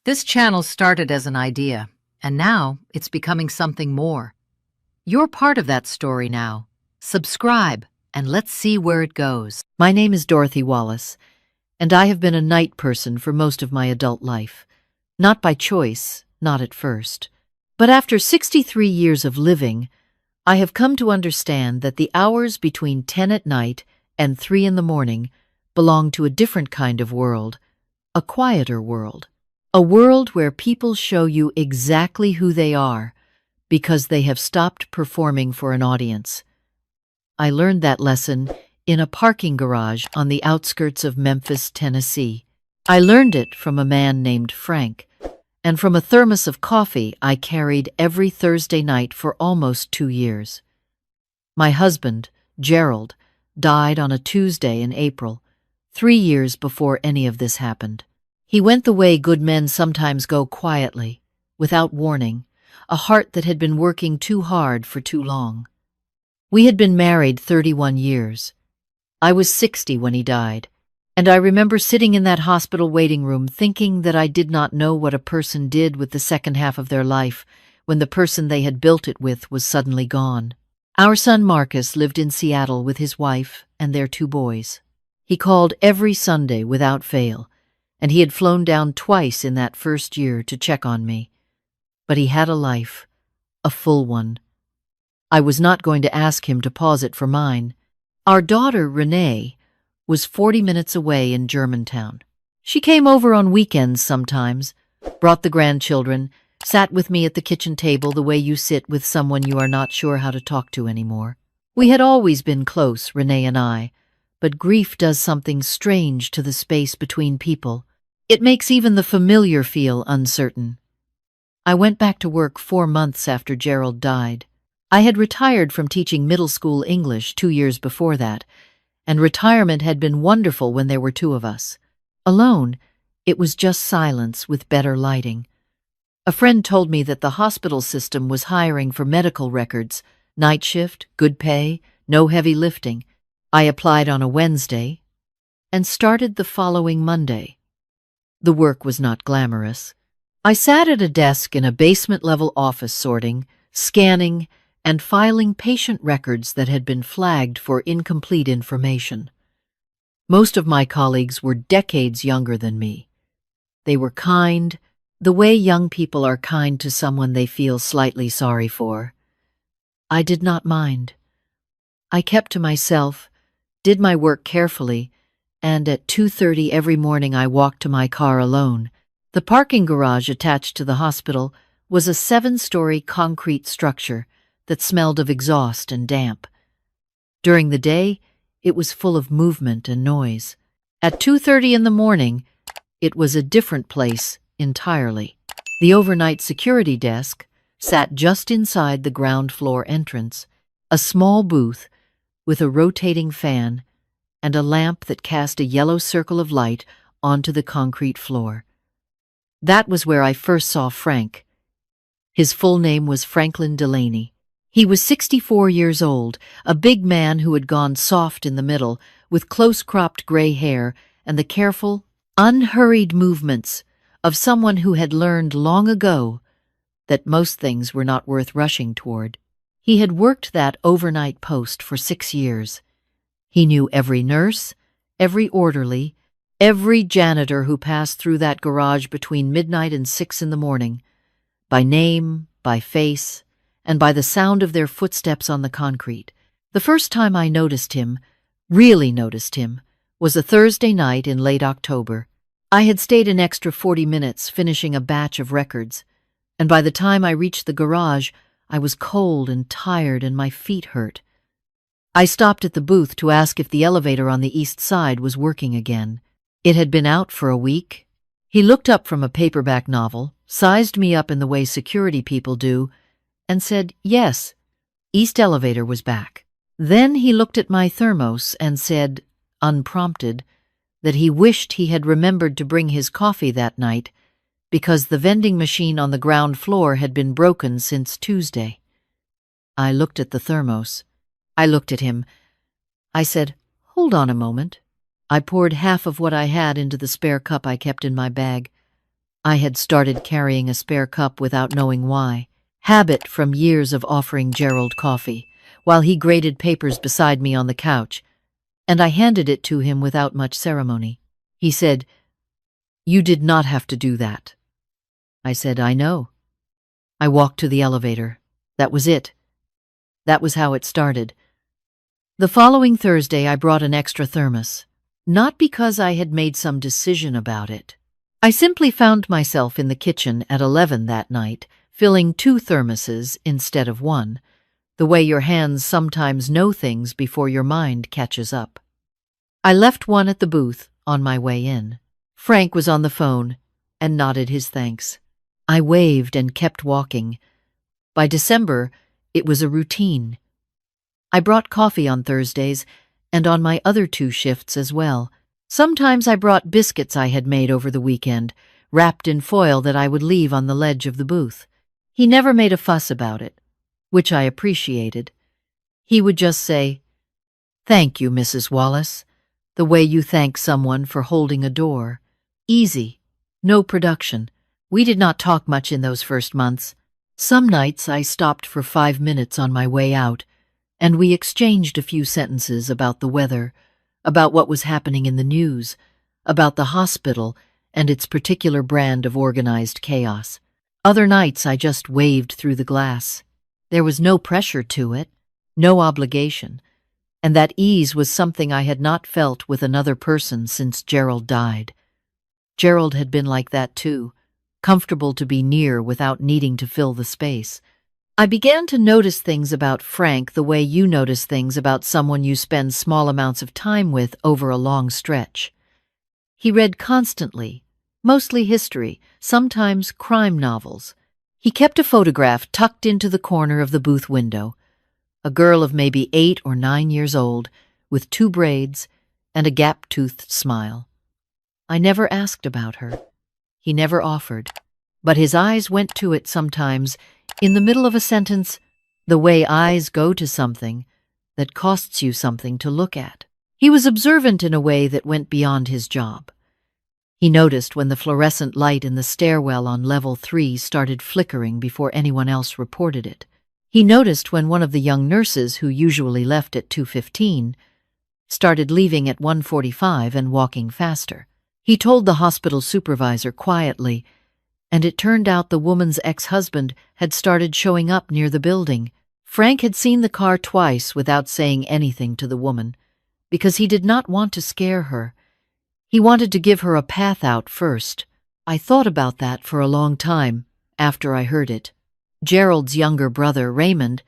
This channel started as an idea, and now it's becoming something more. You're part of that story now. Subscribe, and let's see where it goes. My name is Dorothy Wallace, and I have been a night person for most of my adult life. Not by choice, not at first. But after 63 years of living, I have come to understand that the hours between 10 at night and 3 in the morning belong to a different kind of world, a quieter world. A world where people show you exactly who they are because they have stopped performing for an audience. I learned that lesson in a parking garage on the outskirts of Memphis, Tennessee. I learned it from a man named Frank, and from a thermos of coffee I carried every Thursday night for almost 2 years. My husband, Gerald, died on a Tuesday in April, 3 years before any of this happened. He went the way good men sometimes go, quietly, without warning, a heart that had been working too hard for too long. We had been married 31 years. I was 60 when he died, and I remember sitting in that hospital waiting room thinking that I did not know what a person did with the second half of their life when the person they had built it with was suddenly gone. Our son Marcus lived in Seattle with his wife and their 2 boys. He called every Sunday without fail, and he had flown down twice in that first year to check on me. But he had a life, a full one. I was not going to ask him to pause it for mine. Our daughter, Renee, was 40 minutes away in Germantown. She came over on weekends sometimes, brought the grandchildren, sat with me at the kitchen table the way you sit with someone you are not sure how to talk to anymore. We had always been close, Renee and I, but grief does something strange to the space between people. It makes even the familiar feel uncertain. I went back to work 4 months after Gerald died. I had retired from teaching middle school English 2 years before that, and retirement had been wonderful when there were 2 of us. Alone, it was just silence with better lighting. A friend told me that the hospital system was hiring for medical records, night shift, good pay, no heavy lifting. I applied on a Wednesday and started the following Monday. The work was not glamorous. I sat at a desk in a basement-level office sorting, scanning, and filing patient records that had been flagged for incomplete information. Most of my colleagues were decades younger than me. They were kind, the way young people are kind to someone they feel slightly sorry for. I did not mind. I kept to myself, did my work carefully, and at 2:30 every morning I walked to my car alone. The parking garage attached to the hospital was a 7-story concrete structure that smelled of exhaust and damp. During the day, it was full of movement and noise. At 2:30 in the morning, it was a different place entirely. The overnight security desk sat just inside the ground floor entrance, a small booth with a rotating fan and a lamp that cast a yellow circle of light onto the concrete floor. That was where I first saw Frank. His full name was Franklin Delaney. He was 64 years old, a big man who had gone soft in the middle, with close-cropped gray hair and the careful, unhurried movements of someone who had learned long ago that most things were not worth rushing toward. He had worked that overnight post for 6 years. He knew every nurse, every orderly, every janitor who passed through that garage between midnight and 6 in the morning, by name, by face, and by the sound of their footsteps on the concrete. The first time I noticed him, really noticed him, was a Thursday night in late October. I had stayed an extra 40 minutes finishing a batch of records, and by the time I reached the garage, I was cold and tired and my feet hurt. I stopped at the booth to ask if the elevator on the east side was working again. It had been out for a week. He looked up from a paperback novel, sized me up in the way security people do, and said, yes, East Elevator was back. Then he looked at my thermos and said, unprompted, that he wished he had remembered to bring his coffee that night because the vending machine on the ground floor had been broken since Tuesday. I looked at the thermos. I looked at him. I said, hold on a moment. I poured half of what I had into the spare cup I kept in my bag. I had started carrying a spare cup without knowing why. Habit from years of offering Gerald coffee, while he graded papers beside me on the couch, and I handed it to him without much ceremony. He said, "You did not have to do that." I said, "I know." I walked to the elevator. That was it. That was how it started. The following Thursday, I brought an extra thermos. Not because I had made some decision about it. I simply found myself in the kitchen at 11 that night, filling 2 thermoses instead of 1, the way your hands sometimes know things before your mind catches up. I left one at the booth on my way in. Frank was on the phone and nodded his thanks. I waved and kept walking. By December, it was a routine. I brought coffee on Thursdays and on my other 2 shifts as well. Sometimes I brought biscuits I had made over the weekend, wrapped in foil that I would leave on the ledge of the booth. He never made a fuss about it, which I appreciated. He would just say, "Thank you, Mrs. Wallace," the way you thank someone for holding a door. Easy, no production. We did not talk much in those first months. Some nights I stopped for 5 minutes on my way out, and we exchanged a few sentences about the weather, about what was happening in the news, about the hospital and its particular brand of organized chaos. Other nights I just waved through the glass. There was no pressure to it, no obligation, and that ease was something I had not felt with another person since Gerald died. Gerald had been like that too, comfortable to be near without needing to fill the space. I began to notice things about Frank the way you notice things about someone you spend small amounts of time with over a long stretch. He read constantly, mostly history, sometimes crime novels. He kept a photograph tucked into the corner of the booth window, a girl of maybe 8 or 9 years old, with 2 braids and a gap-toothed smile. I never asked about her. He never offered, but his eyes went to it sometimes, in the middle of a sentence, the way eyes go to something that costs you something to look at. He was observant in a way that went beyond his job. He noticed when the fluorescent light in the stairwell on level 3 started flickering before anyone else reported it. He noticed when one of the young nurses who usually left at 2:15 started leaving at 1:45 and walking faster. He told the hospital supervisor quietly, and it turned out the woman's ex-husband had started showing up near the building. Frank had seen the car twice without saying anything to the woman, because he did not want to scare her. He wanted to give her a path out first. I thought about that for a long time after I heard it. Gerald's younger brother, Raymond,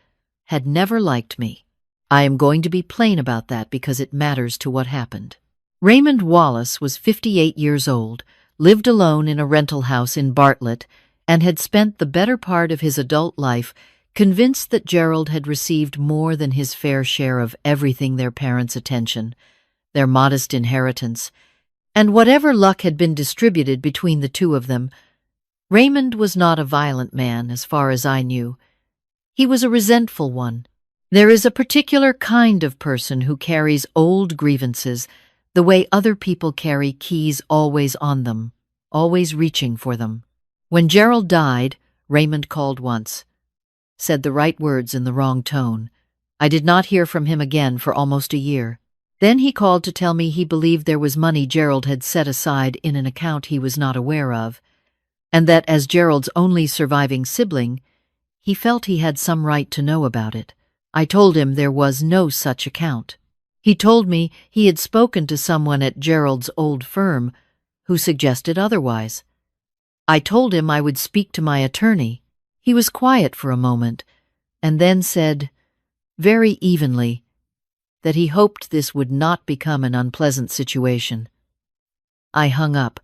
had never liked me. I am going to be plain about that because it matters to what happened. Raymond Wallace was 58 years old, lived alone in a rental house in Bartlett, and had spent the better part of his adult life convinced that Gerald had received more than his fair share of everything: their parents' attention, their modest inheritance, and whatever luck had been distributed between the 2 of them. Raymond was not a violent man, as far as I knew. He was a resentful one. There is a particular kind of person who carries old grievances the way other people carry keys always on them, always reaching for them. When Gerald died, Raymond called once, said the right words in the wrong tone. I did not hear from him again for almost a year. Then he called to tell me he believed there was money Gerald had set aside in an account he was not aware of, and that as Gerald's only surviving sibling, he felt he had some right to know about it. I told him there was no such account. He told me he had spoken to someone at Gerald's old firm who suggested otherwise. I told him I would speak to my attorney. He was quiet for a moment, and then said, very evenly, that he hoped this would not become an unpleasant situation. I hung up.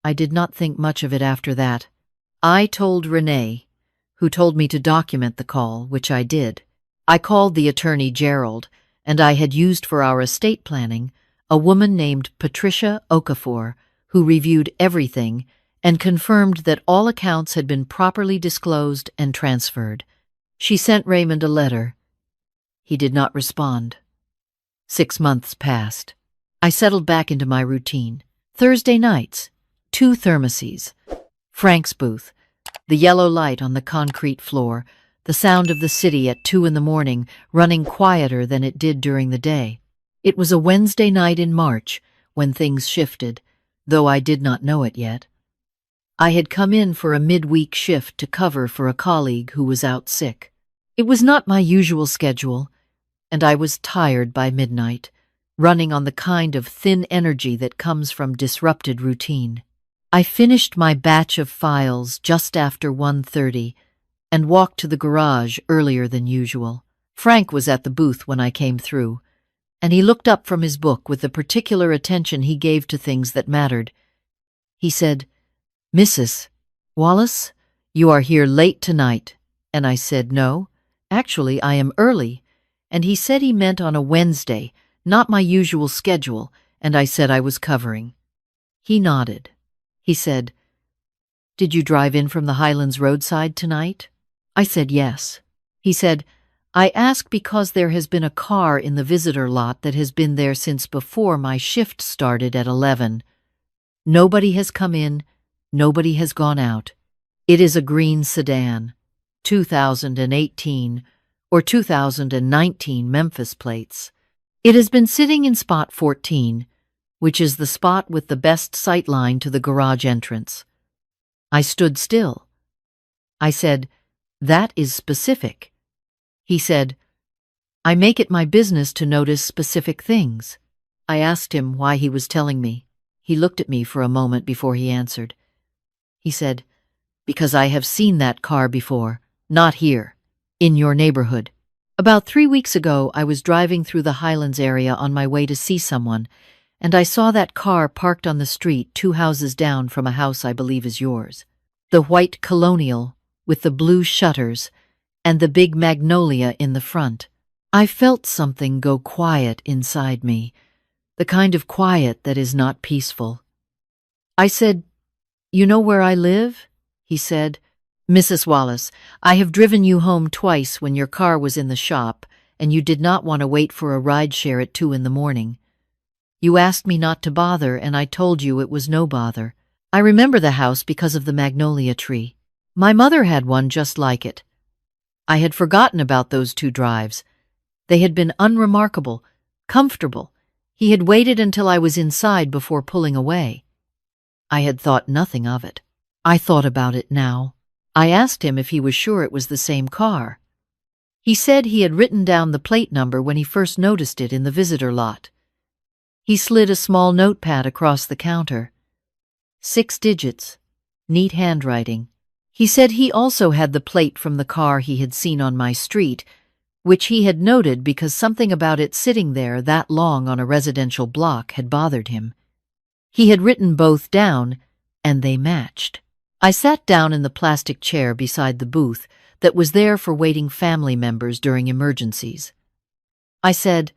I did not think much of it after that. I told Renee, who told me to document the call, which I did. I called the attorney Gerald, and I had used for our estate planning a woman named Patricia Okafor, who reviewed everything and confirmed that all accounts had been properly disclosed and transferred. She sent Raymond a letter. He did not respond. 6 months passed. I settled back into my routine. Thursday nights, 2 thermoses. Frank's booth. The yellow light on the concrete floor, the sound of the city at 2 in the morning, running quieter than it did during the day. It was a Wednesday night in March when things shifted, though I did not know it yet. I had come in for a midweek shift to cover for a colleague who was out sick. It was not my usual schedule, and I was tired by midnight, running on the kind of thin energy that comes from disrupted routine. I finished my batch of files just after 1:30 and walked to the garage earlier than usual. Frank was at the booth when I came through, and he looked up from his book with the particular attention he gave to things that mattered. He said, "Mrs. Wallace, you are here late tonight." And I said, "No, actually I am early." And he said he meant on a Wednesday, not my usual schedule, and I said I was covering. He nodded. He said, "Did you drive in from the Highlands roadside tonight?" I said yes. He said, "I ask because there has been a car in the visitor lot that has been there since before my shift started at 11. Nobody has come in, nobody has gone out. It is a green sedan, 2018 or 2019 Memphis plates. It has been sitting in spot 14, which is the spot with the best sightline to the garage entrance." I stood still. I said, "That is specific." He said, "I make it my business to notice specific things." I asked him why he was telling me. He looked at me for a moment before he answered. He said, "Because I have seen that car before, not here, in your neighborhood. About 3 weeks ago, I was driving through the Highlands area on my way to see someone, and I saw that car parked on the street 2 houses down from a house I believe is yours. The white Colonial with the blue shutters and the big magnolia in the front. I felt something go quiet inside me, the kind of quiet that is not peaceful. I said, "You know where I live?" He said, "Mrs. Wallace, I have driven you home twice when your car was in the shop and you did not want to wait for a rideshare at 2 in the morning. You asked me not to bother and I told you it was no bother. I remember the house because of the magnolia tree. My mother had one just like it. I had forgotten about those 2 drives. They had been unremarkable, comfortable. He had waited until I was inside before pulling away. I had thought nothing of it. I thought about it now. I asked him if he was sure it was the same car. He said he had written down the plate number when he first noticed it in the visitor lot. He slid a small notepad across the counter. 6 digits, neat handwriting. He said he also had the plate from the car he had seen on my street, which he had noted because something about it sitting there that long on a residential block had bothered him. He had written both down, and they matched. I sat down in the plastic chair beside the booth that was there for waiting family members during emergencies. I said,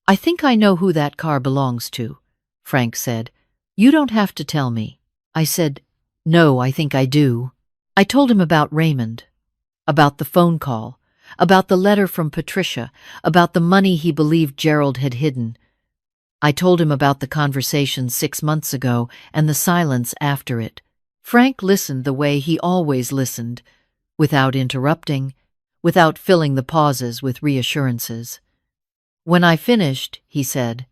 "I think I know who that car belongs to." Frank said, "You don't have to tell me." I said, "No, I think I do." I told him about Raymond, about the phone call, about the letter from Patricia, about the money he believed Gerald had hidden. I told him about the conversation 6 months ago and the silence after it. Frank listened the way he always listened, without interrupting, without filling the pauses with reassurances. When I finished, he said,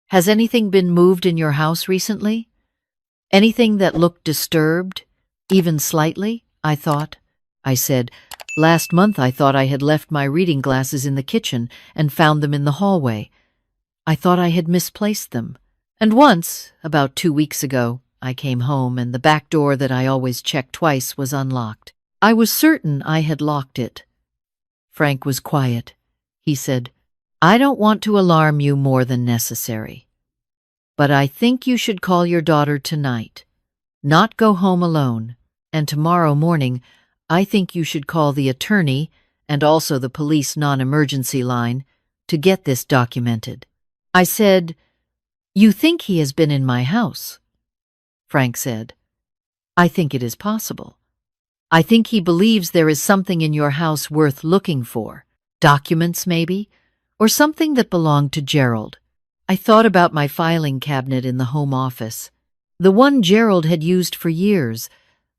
"Has anything been moved in your house recently? Anything that looked disturbed, even slightly?" I thought. I said, "Last month I thought I had left my reading glasses in the kitchen and found them in the hallway. I thought I had misplaced them. And once, about 2 weeks ago, I came home and the back door that I always check twice was unlocked. I was certain I had locked it." Frank was quiet. He said, "I don't want to alarm you more than necessary, but I think you should call your daughter tonight, not go home alone, and tomorrow morning I think you should call the attorney and also the police non-emergency line to get this documented." I said, "You think he has been in my house?" Frank said, "I think it is possible. I think he believes there is something in your house worth looking for. Documents, maybe, or something that belonged to Gerald." I thought about my filing cabinet in the home office, the one Gerald had used for years,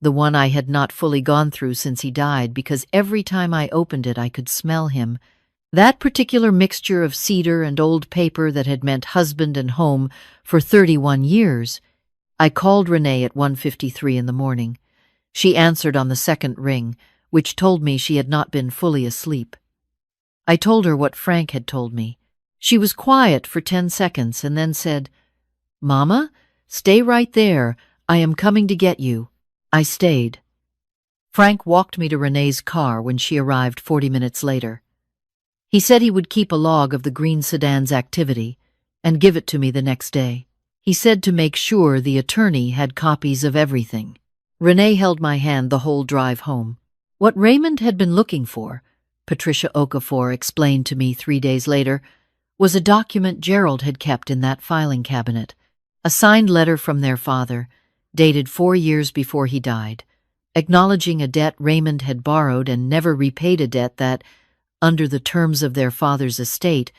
the one I had not fully gone through since he died, because every time I opened it I could smell him. That particular mixture of cedar and old paper that had meant husband and home for 31 years. I called Renee at 1:53 in the morning. She answered on the second ring, which told me she had not been fully asleep. I told her what Frank had told me. She was quiet for 10 seconds and then said, "Mama, stay right there. I am coming to get you." I stayed. Frank walked me to Renee's car when she arrived 40 minutes later. He said he would keep a log of the green sedan's activity and give it to me the next day. He said to make sure the attorney had copies of everything. Renee held my hand the whole drive home. What Raymond had been looking for, Patricia Okafor explained to me 3 days later, was a document Gerald had kept in that filing cabinet, a signed letter from their father, dated 4 years before he died, acknowledging a debt Raymond had borrowed and never repaid, a debt that, under the terms of their father's estate,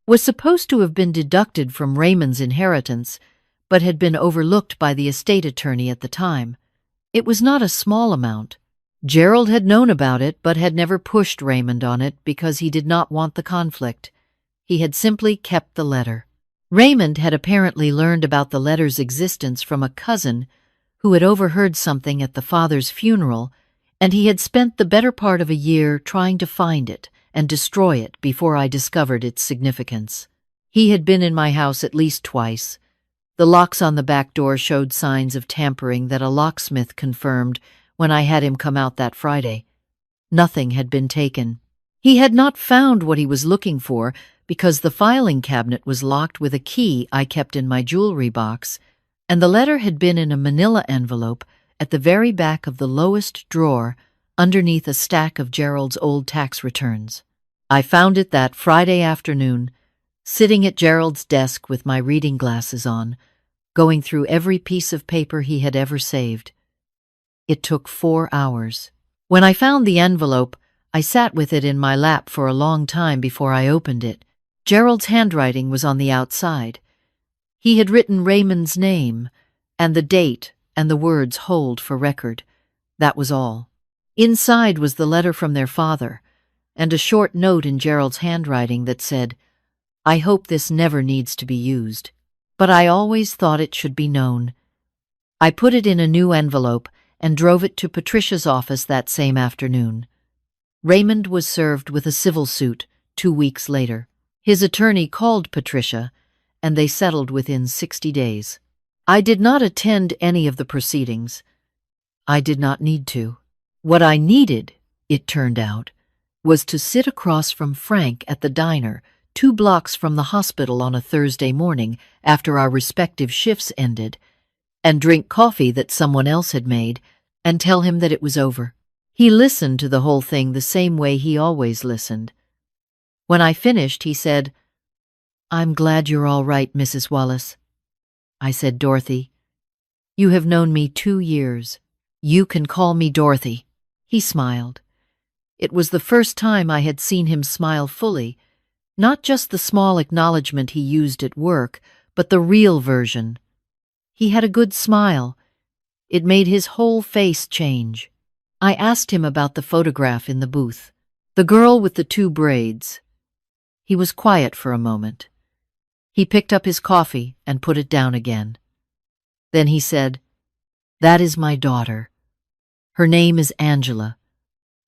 was supposed to have been deducted from Raymond's inheritance, but had been overlooked by the estate attorney at the time. It was not a small amount. Gerald had known about it, but had never pushed Raymond on it because he did not want the conflict. He had simply kept the letter. Raymond had apparently learned about the letter's existence from a cousin who had overheard something at the father's funeral, and he had spent the better part of a year trying to find it and destroy it before I discovered its significance. He had been in my house at least twice. The locks on the back door showed signs of tampering that a locksmith confirmed when I had him come out that Friday. Nothing had been taken. He had not found what he was looking for because the filing cabinet was locked with a key I kept in my jewelry box, and the letter had been in a manila envelope at the very back of the lowest drawer underneath a stack of Gerald's old tax returns. I found it that Friday afternoon, sitting at Gerald's desk with my reading glasses on, going through every piece of paper he had ever saved. It took 4 hours. When I found the envelope, I sat with it in my lap for a long time before I opened it. Gerald's handwriting was on the outside. He had written Raymond's name, and the date and the words "hold for record." That was all. Inside was the letter from their father, and a short note in Gerald's handwriting that said, "I hope this never needs to be used, but I always thought it should be known." I put it in a new envelope and drove it to Patricia's office that same afternoon. Raymond was served with a civil suit 2 weeks later. His attorney called Patricia, and they settled within 60 days. I did not attend any of the proceedings. I did not need to. What I needed, it turned out, was to sit across from Frank at the diner 2 blocks from the hospital on a Thursday morning after our respective shifts ended, and drink coffee that someone else had made, and tell him that it was over. He listened to the whole thing the same way he always listened. When I finished, he said, "I'm glad you're all right, Mrs. Wallace." I said, "Dorothy, you have known me 2 years. You can call me Dorothy." He smiled. It was the first time I had seen him smile fully, not just the small acknowledgement he used at work, but the real version. He had a good smile. It made his whole face change. I asked him about the photograph in the booth, the girl with the 2 braids. He was quiet for a moment. He picked up his coffee and put it down again. Then he said, "That is my daughter. Her name is Angela.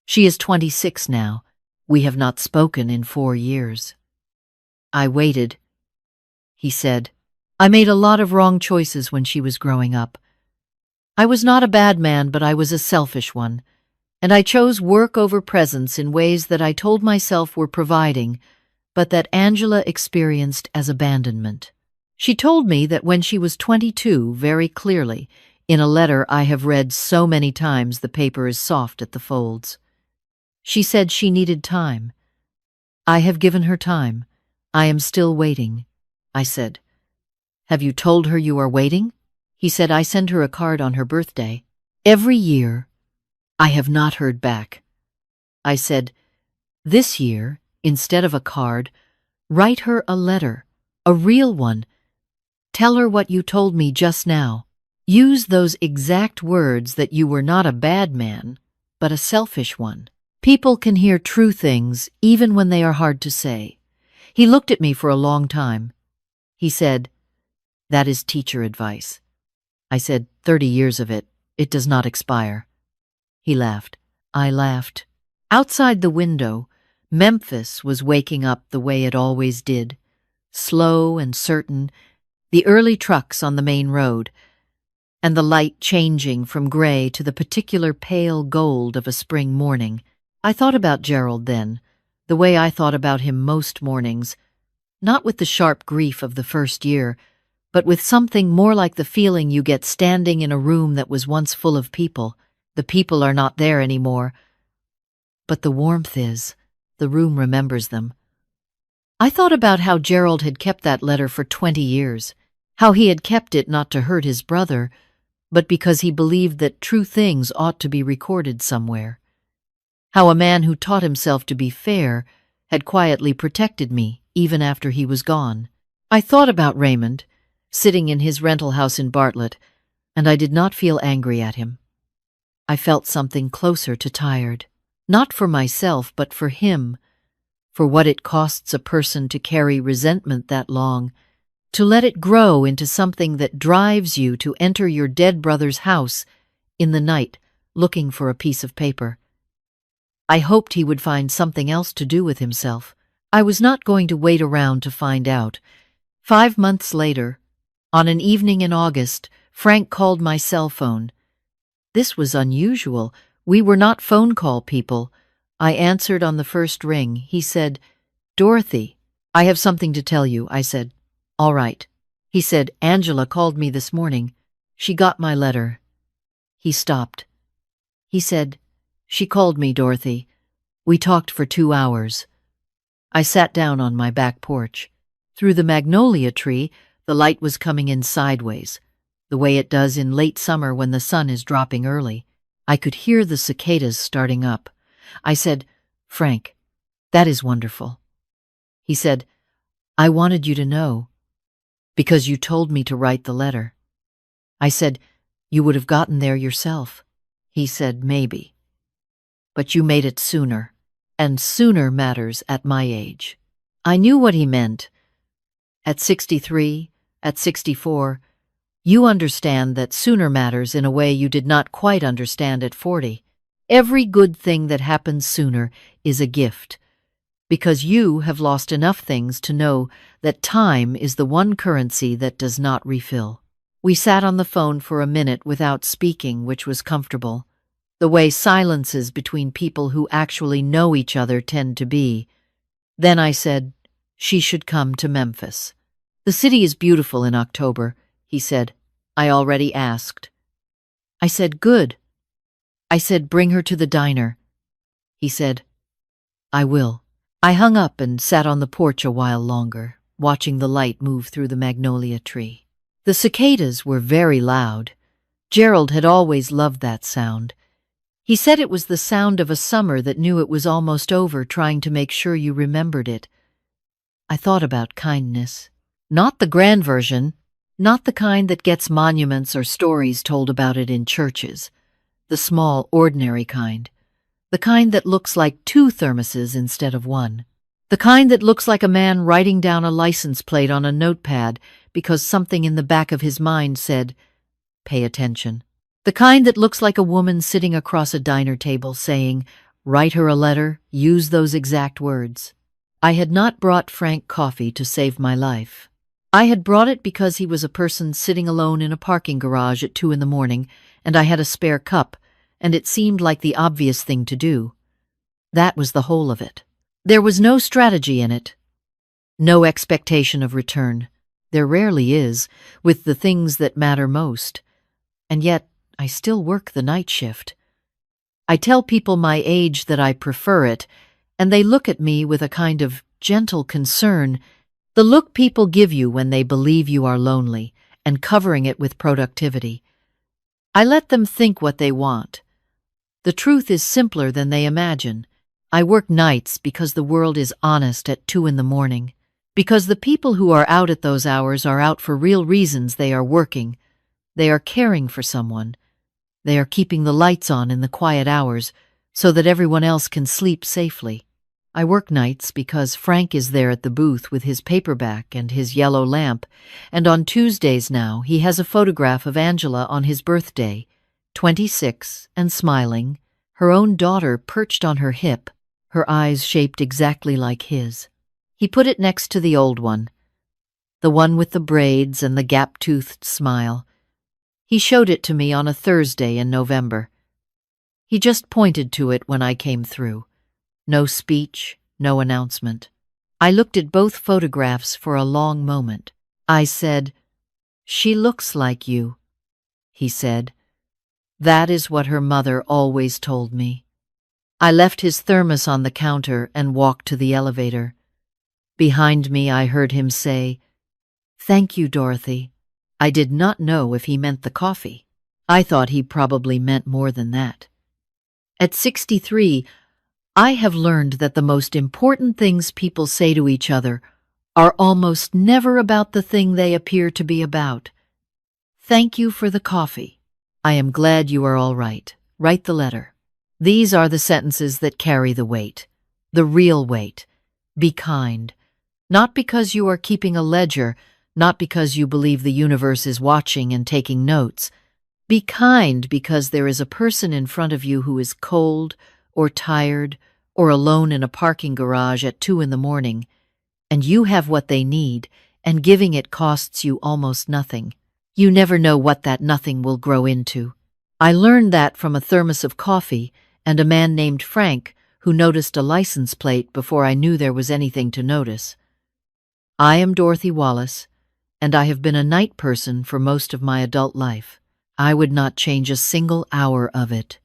She is 26 now. We have not spoken in 4 years." I waited. He said, "I made a lot of wrong choices when she was growing up. I was not a bad man, but I was a selfish one, and I chose work over presents in ways that I told myself were providing, but that Angela experienced as abandonment." She told me that when she was 22, very clearly, in a letter I have read so many times the paper is soft at the folds. She said she needed time. I have given her time. I am still waiting. I said, "Have you told her you are waiting?" He said, "I send her a card on her birthday. Every year, I have not heard back." I said, "This year, instead of a card, write her a letter, a real one. Tell her what you told me just now." Use those exact words that you were not a bad man, but a selfish one. People can hear true things even when they are hard to say. He looked at me for a long time. He said, "That is teacher advice." I said, 30 years of it. It does not expire." He laughed. I laughed. Outside the window, Memphis was waking up the way it always did, slow and certain, the early trucks on the main road, and the light changing from gray to the particular pale gold of a spring morning. I thought about Gerald then, the way I thought about him most mornings, not with the sharp grief of the first year, but with something more like the feeling you get standing in a room that was once full of people. The people are not there anymore, but the warmth is. The room remembers them. I thought about how Gerald had kept that letter for 20 years, how he had kept it not to hurt his brother, but because he believed that true things ought to be recorded somewhere. How a man who taught himself to be fair had quietly protected me even after he was gone. I thought about Raymond, sitting in his rental house in Bartlett, and I did not feel angry at him. I felt something closer to tired, not for myself but for him, for what it costs a person to carry resentment that long, to let it grow into something that drives you to enter your dead brother's house in the night looking for a piece of paper. I hoped he would find something else to do with himself. I was not going to wait around to find out. 5 months later, on an evening in August, Frank called my cell phone. This was unusual. We were not phone call people. I answered on the first ring. He said, "Dorothy, I have something to tell you." I said, "All right." He said, "Angela called me this morning. She got my letter." He stopped. He said, "She called me, Dorothy. We talked for 2 hours." I sat down on my back porch. Through the magnolia tree, the light was coming in sideways, the way it does in late summer when the sun is dropping early. I could hear the cicadas starting up. I said, "Frank, that is wonderful." He said, "I wanted you to know, because you told me to write the letter." I said, "You would have gotten there yourself." He said, "Maybe. But you made it sooner, and sooner matters at my age." I knew what he meant. At 63, at 64, you understand that sooner matters in a way you did not quite understand at 40. Every good thing that happens sooner is a gift, because you have lost enough things to know that time is the one currency that does not refill. We sat on the phone for a minute without speaking, which was comfortable, the way silences between people who actually know each other tend to be. Then I said, "She should come to Memphis. The city is beautiful in October." He said, "I already asked." I said, "Good." I said, "Bring her to the diner." He said, "I will." I hung up and sat on the porch a while longer, watching the light move through the magnolia tree. The cicadas were very loud. Gerald had always loved that sound. He said it was the sound of a summer that knew it was almost over, trying to make sure you remembered it. I thought about kindness. Not the grand version, not the kind that gets monuments or stories told about it in churches. The small, ordinary kind. The kind that looks like 2 thermoses instead of 1. The kind that looks like a man writing down a license plate on a notepad because something in the back of his mind said, "Pay attention." The kind that looks like a woman sitting across a diner table saying, "Write her a letter, use those exact words." I had not brought Frank coffee to save my life. I had brought it because he was a person sitting alone in a parking garage at 2 in the morning, and I had a spare cup, and it seemed like the obvious thing to do. That was the whole of it. There was no strategy in it. No expectation of return. There rarely is, with the things that matter most. And yet, I still work the night shift. I tell people my age that I prefer it, and they look at me with a kind of gentle concern, the look people give you when they believe you are lonely, and covering it with productivity. I let them think what they want. The truth is simpler than they imagine. I work nights because the world is honest at 2 in the morning, because the people who are out at those hours are out for real reasons. They are working, They are caring for someone. They are keeping the lights on in the quiet hours so that everyone else can sleep safely. I work nights because Frank is there at the booth with his paperback and his yellow lamp, and on Tuesdays now he has a photograph of Angela on his birthday, 26 and smiling, her own daughter perched on her hip, her eyes shaped exactly like his. He put it next to the old one, the one with the braids and the gap-toothed smile. He showed it to me on a Thursday in November. He just pointed to it when I came through. No speech, no announcement. I looked at both photographs for a long moment. I said, "She looks like you." He said, "That is what her mother always told me." I left his thermos on the counter and walked to the elevator. Behind me, I heard him say, "Thank you, Dorothy." I did not know if he meant the coffee. I thought he probably meant more than that. At 63, I have learned that the most important things people say to each other are almost never about the thing they appear to be about. Thank you for the coffee. I am glad you are all right. Write the letter. These are the sentences that carry the weight, the real weight. Be kind. Not because you are keeping a ledger, not because you believe the universe is watching and taking notes. Be kind because there is a person in front of you who is cold or tired or alone in a parking garage at 2 in the morning, and you have what they need, and giving it costs you almost nothing. You never know what that nothing will grow into. I learned that from a thermos of coffee and a man named Frank who noticed a license plate before I knew there was anything to notice. I am Dorothy Wallace, and I have been a night person for most of my adult life. I would not change a single hour of it.